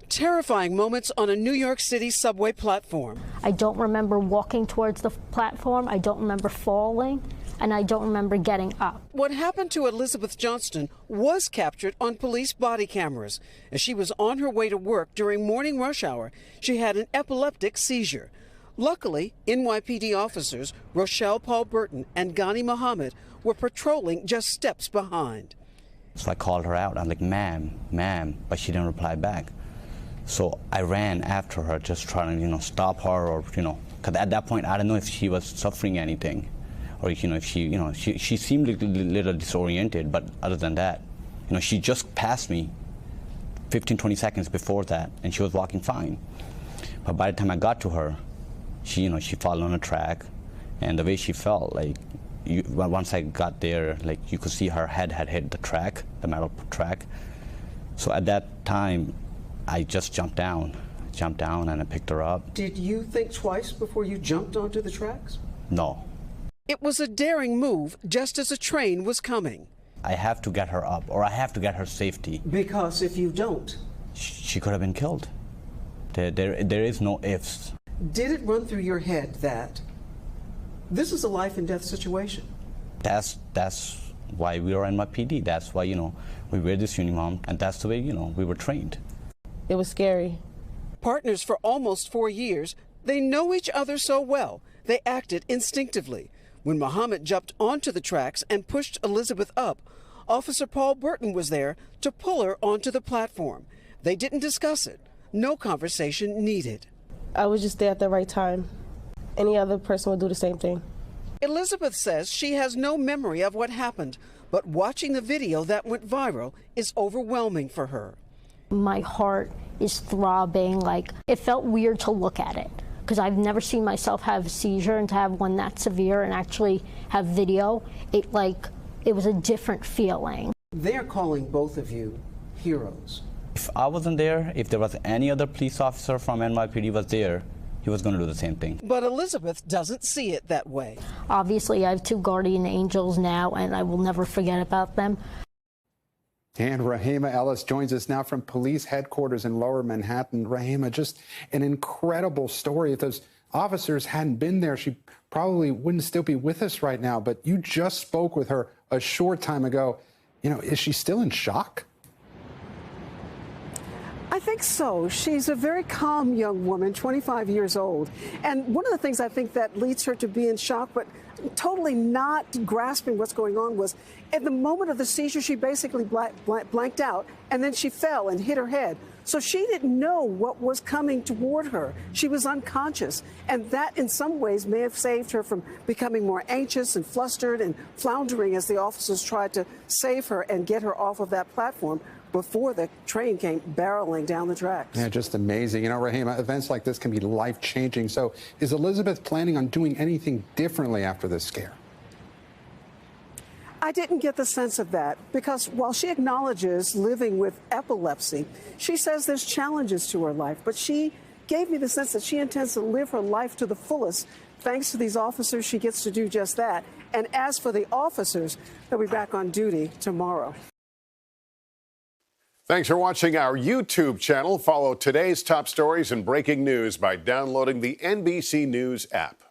Terrifying moments on a New York City subway platform. I don't remember walking towards the platform. I don't remember falling. And I don't remember getting up. What happened to Elizabeth Johnston was captured on police body cameras. As she was on her way to work during morning rush hour, she had an epileptic seizure. Luckily, NYPD officers Rochelle Paul Burton and Ghani Muhammad were patrolling just steps behind. So I called her out. I'm like, ma'am, but she didn't reply back. So I ran after her, just trying to, stop her, or, because at that point, I don't know if she was suffering anything, or, if she seemed a little disoriented, but other than that, she just passed me 15, 20 seconds before that, and she was walking fine. But by the time I got to her, she fell on a track, and the way she fell, once I got there, you could see her head had hit the track, the metal track. So at that time, I just jumped down and I picked her up. Did you think twice before you jumped onto the tracks? No. It was a daring move just as a train was coming. I have to get her up, or I have to get her safety. Because if you don't, she could have been killed. There is no ifs. Did it run through your head that this is a life and death situation? That's why we are NYPD. That's why, we wear this uniform, and that's the way, we were trained. It was scary. Partners for almost 4 years, they know each other so well, they acted instinctively. When Muhammad jumped onto the tracks and pushed Elizabeth up, Officer Paul Burton was there to pull her onto the platform. They didn't discuss it. No conversation needed. I was just there at the right time. Any other person would do the same thing. Elizabeth says she has no memory of what happened, but watching the video that went viral is overwhelming for her. My heart is throbbing. It felt weird to look at it because I've never seen myself have a seizure, and to have one that severe and actually have video, it was a different feeling. They're calling both of you heroes. If I wasn't there, if there was any other police officer from NYPD was there, he was going to do the same thing. But Elizabeth doesn't see it that way. Obviously, I have 2 guardian angels now, and I will never forget about them. And Rahima Ellis joins us now from police headquarters in Lower Manhattan. Rahima, just an incredible story. If those officers hadn't been there, she probably wouldn't still be with us right now. But you just spoke with her a short time ago. Is she still in shock? I think so. She's a very calm young woman, 25 years old. And one of the things I think that leads her to be in shock, but totally not grasping what's going on, was at the moment of the seizure, she basically blanked out, and then she fell and hit her head. So she didn't know what was coming toward her. She was unconscious, and that in some ways may have saved her from becoming more anxious and flustered and floundering as the officers tried to save her and get her off of that platform before the train came barreling down the tracks. Yeah, just amazing. Rahima, events like this can be life-changing. So is Elizabeth planning on doing anything differently after this scare? I didn't get the sense of that, because while she acknowledges living with epilepsy, she says there's challenges to her life, but she gave me the sense that she intends to live her life to the fullest. Thanks to these officers, she gets to do just that. And as for the officers, they'll be back on duty tomorrow. Thanks for watching our YouTube channel. Follow today's top stories and breaking news by downloading the NBC News app.